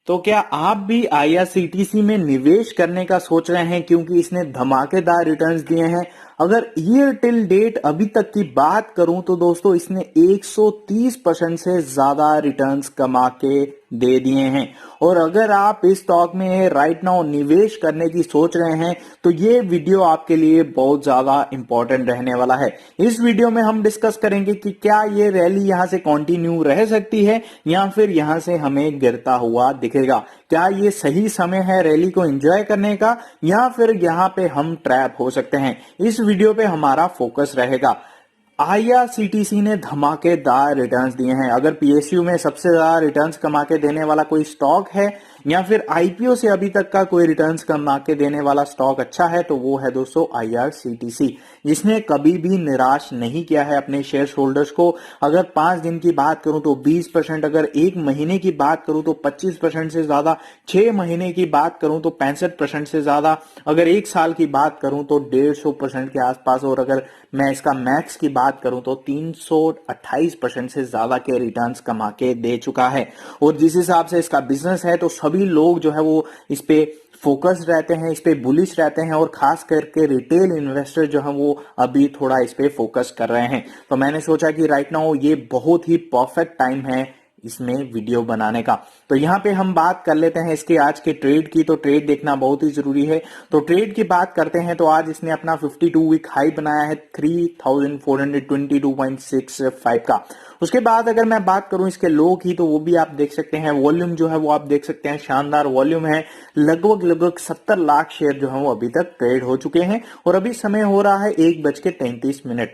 तो क्या आप भी आईआरसीटीसी में निवेश करने का सोच रहे हैं क्योंकि इसने धमाकेदार रिटर्न्स दिए हैं। अगर ईयर टिल डेट अभी तक की बात करूं तो दोस्तों इसने 130% से ज्यादा रिटर्न्स कमा के दे दिए हैं। और अगर आप इस स्टॉक में राइट नाउ निवेश करने की सोच रहे हैं तो ये वीडियो आपके लिए बहुत ज्यादा इंपॉर्टेंट रहने वाला है। इस वीडियो में हम डिस्कस करेंगे कि क्या ये रैली यहां से कंटिन्यू रह सकती है या फिर यहां से हमें गिरता हुआ दिखेगा। क्या ये सही समय है रैली को एंजॉय करने का या फिर यहां पे हम ट्रैप हो सकते हैं। इस वीडियो पे हमारा फोकस रहेगा। आईआरसीटीसी ने धमाकेदार रिटर्न्स दिए हैं। अगर पीएसयू में सबसे ज्यादा रिटर्न्स कमा के देने वाला कोई स्टॉक है या फिर आईपीओ से अभी तक का कोई रिटर्न्स कमा के देने वाला स्टॉक अच्छा है तो वो है दोस्तों आईआरसीटीसी, जिसने कभी भी निराश नहीं किया है अपने शेयर होल्डर्स को। अगर 5 दिन की बात करूं तो 20%, अगर एक महीने की बात करूं तो 25% से ज्यादा, 6 महीने की बात करूं तो 65% से ज्यादा, अगर एक साल की बात करूं तो 150% के आसपास, और अगर मैं इसका मैक्स की बात करूं तो 328% से ज्यादा के रिटर्न्स कमा के दे चुका है। और जिस हिसाब से इसका बिजनेस है तो सभी लोग जो है वो इस पे फोकस रहते हैं, इस पे बुलिश रहते हैं, और खास करके रिटेल इन्वेस्टर जो है वो अभी थोड़ा इस पे फोकस कर रहे हैं। तो मैंने सोचा कि राइट नाउ ये बहुत ही परफेक्ट टाइम है इसमें वीडियो बनाने का। तो यहाँ पे हम बात कर लेते हैं इसके आज के ट्रेड की। तो ट्रेड देखना बहुत ही जरूरी है। तो ट्रेड की बात करते हैं तो आज इसने अपना 52 वीक हाई बनाया है 3422.65 का। उसके बाद अगर मैं बात करूं इसके लो की तो वो भी आप देख सकते हैं। वॉल्यूम जो है वो आप देख सकते हैं, शानदार वॉल्यूम है। लगभग 70 लाख शेयर जो है वो अभी तक ट्रेड हो चुके हैं और अभी समय हो रहा है 1:33।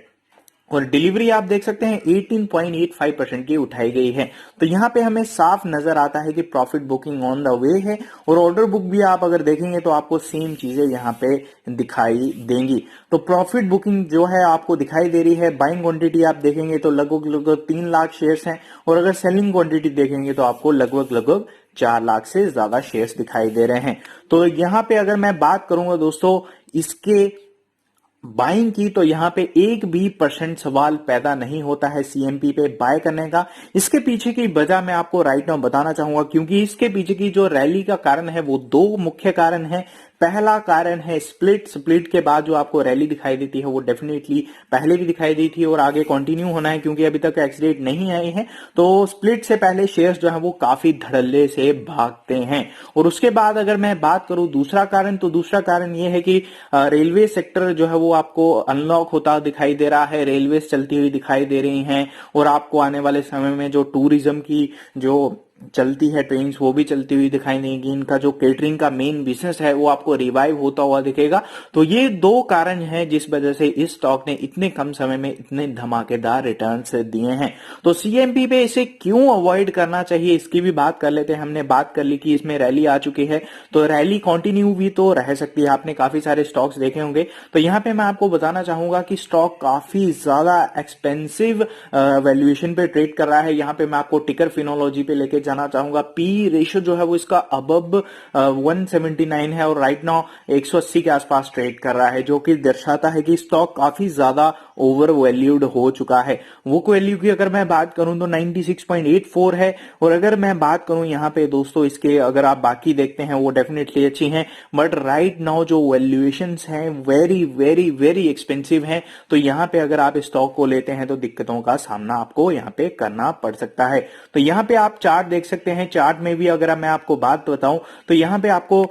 और डिलीवरी आप देख सकते हैं 18.85% की उठाई गई है। तो यहाँ पे हमें साफ नजर आता है कि profit booking on the way है। और ऑर्डर बुक भी आप अगर देखेंगे तो आपको सेम चीजें यहाँ पे दिखाई देंगी। तो प्रॉफिट बुकिंग जो है आपको दिखाई दे रही है। बाइंग क्वांटिटी आप देखेंगे तो लगभग 3 लाख शेयर्स हैं, और अगर सेलिंग क्वांटिटी देखेंगे तो आपको लगभग 4 लाख से ज्यादा शेयर्स दिखाई दे रहे हैं। तो यहाँ पे अगर मैं बात करूंगा दोस्तों इसके बाइंग की तो यहां पे 1% सवाल पैदा नहीं होता है सीएमपी पे बाय करने का। इसके पीछे की वजह मैं आपको राइट नाउ बताना चाहूंगा, क्योंकि इसके पीछे की जो रैली का कारण है वो 2 मुख्य कारण है। पहला कारण है स्प्लिट के बाद जो आपको रैली दिखाई देती है वो डेफिनेटली पहले भी दिखाई दी थी और आगे कंटिन्यू होना है, क्योंकि अभी तक एक्सडेट नहीं आए हैं। तो स्प्लिट से पहले शेयर्स जो है वो काफी धड़ल्ले से भागते हैं। और उसके बाद अगर मैं बात करूं दूसरा कारण, तो दूसरा कारण ये है कि रेलवे सेक्टर जो है वो आपको अनलॉक होता दिखाई दे रहा है। रेलवे चलती हुई दिखाई दे रही हैं, और आपको आने वाले समय में जो टूरिज्म की जो चलती है ट्रेन वो भी चलती हुई दिखाई देंगी। इनका जो केटरिंग का मेन बिजनेस है वो आपको रिवाइव होता हुआ दिखेगा। तो ये 2 कारण हैं जिस वजह से इस स्टॉक ने इतने कम समय में इतने धमाकेदार रिटर्न्स दिए हैं। तो सीएमपी पे इसे क्यों अवॉइड करना चाहिए इसकी भी बात कर लेते हैं। हमने बात कर ली कि इसमें रैली आ चुकी है, तो रैली कंटिन्यू भी तो रह सकती है। आपने काफी सारे स्टॉक्स देखे होंगे। तो यहाँ पे मैं आपको बताना चाहूंगा कि स्टॉक काफी ज्यादा एक्सपेंसिव वैल्यूएशन पे ट्रेड कर रहा है। यहाँ पे मैं आपको टिकर फिनोलॉजी पे लेके जाना चाहूंगा। पी रेशियो जो है वो इसका अबब 179 है और राइट नाउ 180 के आसपास ट्रेड कर रहा है, जो कि दर्शाता है कि स्टॉक काफी ज्यादा ओवर वैल्यूड हो चुका है। बुक वैल्यू की अगर मैं बात करूं तो 96.84 है। और अगर मैं बात करूं यहाँ पे दोस्तों इसके, अगर आप बाकी देखते हैं वो डेफिनेटली अच्छी हैं, बट राइट नाउ जो वैल्यूएशंस हैं वेरी वेरी वेरी एक्सपेंसिव हैं। तो यहाँ पे अगर आप स्टॉक को लेते हैं तो दिक्कतों का सामना आपको यहाँ पे करना पड़ सकता है। तो यहाँ पे आप चार्ट देख सकते हैं। चार्ट में भी अगर मैं आपको बात बताऊं तो यहाँ पे आपको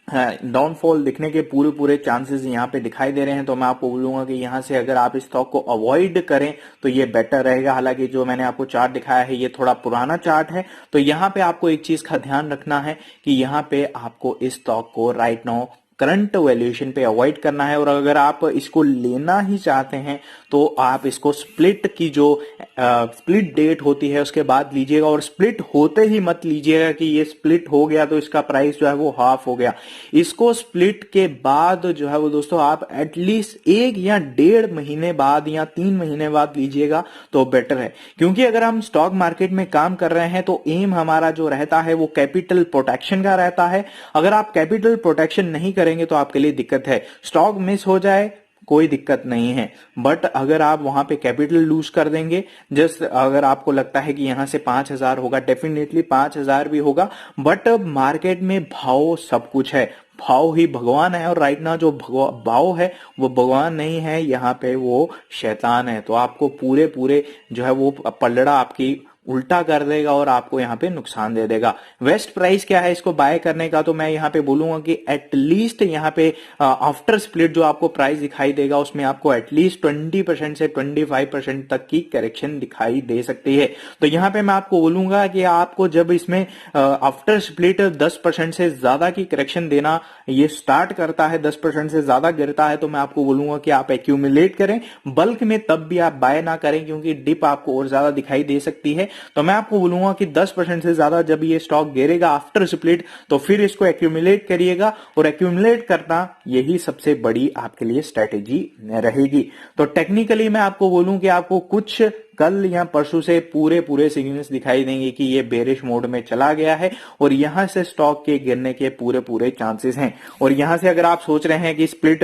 डाउनफॉल दिखने के पूरे चांसेस यहाँ पे दिखाई दे रहे हैं। तो मैं आपको बोलूंगा कि यहाँ से अगर आप स्टॉक को अवॉइड करें तो ये बेटर रहेगा। हालांकि जो मैंने आपको चार्ट दिखाया है ये थोड़ा पुराना चार्ट है। तो यहाँ पे आपको एक चीज का ध्यान रखना है कि यहाँ पे आपको इस स्टॉक को राइट नाउ करंट वैल्यूएशन पे अवॉइड करना है। और अगर आप इसको लेना ही चाहते हैं तो आप इसको स्प्लिट की जो स्प्लिट डेट होती है उसके बाद लीजिएगा। और स्प्लिट होते ही मत लीजिएगा कि ये स्प्लिट हो गया तो इसका प्राइस जो है वो हाफ हो गया। इसको स्प्लिट के बाद जो है वो दोस्तों आप एटलीस्ट 1 या 1.5 महीने बाद या 3 महीने बाद लीजिएगा तो बेटर है। क्योंकि अगर हम स्टॉक मार्केट में काम कर रहे हैं तो एम हमारा जो रहता है वो कैपिटल प्रोटेक्शन का रहता है। अगर आप कैपिटल प्रोटेक्शन नहीं करेंगे तो आपके लिए दिक्कत है। स्टॉक मिस हो जाए कोई दिक्कत नहीं है। बट अगर आप वहां पे कैपिटल लूज कर देंगे, जस्ट अगर आपको लगता है कि यहां से 5,000 होगा, डेफिनेटली 5,000 भी होगा, बट मार्केट में भाव सब कुछ है, भाव ही भगवान है। और राइट ना जो भाव है वो भगवान नहीं है, यहाँ पे वो शैतान है। तो आपको पूरे पूरे जो है वो पलड़ा आपकी उल्टा कर देगा और आपको यहाँ पे नुकसान दे देगा। बेस्ट प्राइस क्या है इसको बाय करने का, तो मैं यहाँ पे बोलूंगा कि एटलीस्ट यहाँ पे आफ्टर स्प्लिट जो आपको प्राइस दिखाई देगा उसमें आपको एटलीस्ट 20% से 25% तक की करेक्शन दिखाई दे सकती है। तो यहाँ पे मैं आपको बोलूंगा कि आपको जब इसमें आफ्टर स्प्लिट 10% से ज्यादा की करेक्शन देना ये स्टार्ट करता है, 10% से ज्यादा गिरता है, तो मैं आपको बोलूंगा कि आप एक्यूमुलेट करें बल्क में, तब भी आप बाय ना करें क्योंकि डिप आपको और ज्यादा दिखाई दे सकती है। तो मैं आपको बोलूंगा कि 10% से ज्यादा जब ये स्टॉक गिरेगा आफ्टर स्प्लिट तो फिर इसको एक्यूमुलेट करिएगा, और एक्यूमुलेट करना यही सबसे बड़ी आपके लिए स्ट्रेटेजी रहेगी। तो टेक्निकली मैं आपको बोलूं कि आपको कुछ कल या परसों से पूरे पूरे सिग्नल्स दिखाई देंगे कि ये बेरिश मोड में चला गया है और यहां से स्टॉक के गिरने के पूरे पूरे चांसेस हैं। और यहां से अगर आप सोच रहे हैं कि स्प्लिट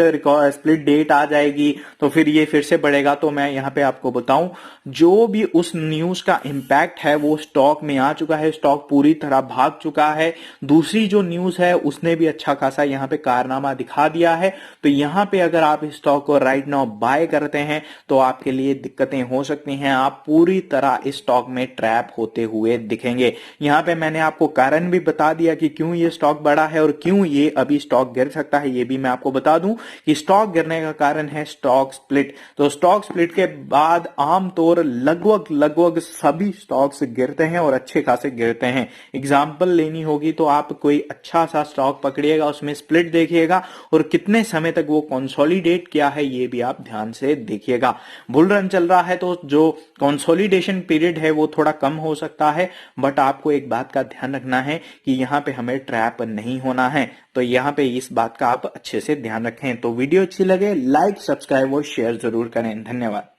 डेट आ जाएगी तो फिर ये फिर से बढ़ेगा, तो मैं यहां पे आपको बताऊं जो भी उस न्यूज का इंपैक्ट है वो स्टॉक में आ चुका है, स्टॉक पूरी तरह भाग चुका है। दूसरी जो न्यूज है उसने भी अच्छा खासा यहां पे कारनामा दिखा दिया है। तो यहां पे अगर आप इस स्टॉक को राइट नाउ बाय करते हैं तो आपके लिए दिक्कतें हो सकती हैं, आप पूरी तरह इस स्टॉक में ट्रैप होते हुए दिखेंगे। यहां पे मैंने आपको कारण भी बता दिया कि क्यों ये स्टॉक बढ़ा है और क्यों ये अभी स्टॉक गिर सकता है, ये भी मैं आपको बता दूं कि स्टॉक गिरने का कारण है स्टॉक स्प्लिट। तो स्टॉक स्प्लिट के बाद आमतौर लगभग सभी स्टॉक्स गिरते हैं और अच्छे खासे गिरते हैं। एग्जाम्पल लेनी होगी तो आप कोई अच्छा सा स्टॉक पकड़िएगा, उसमें स्प्लिट देखिएगा और कितने समय तक वो कंसोलिडेट किया है ये भी आप ध्यान से देखिएगा। बुल रन चल रहा है तो जो कंसोलिडेशन पीरियड है वो थोड़ा कम हो सकता है, बट आपको एक बात का ध्यान रखना है कि यहां पे हमें ट्रैप नहीं होना है। तो यहां पे इस बात का आप अच्छे से ध्यान रखें। तो वीडियो अच्छी लगे लाइक, सब्सक्राइब और शेयर जरूर करें। धन्यवाद।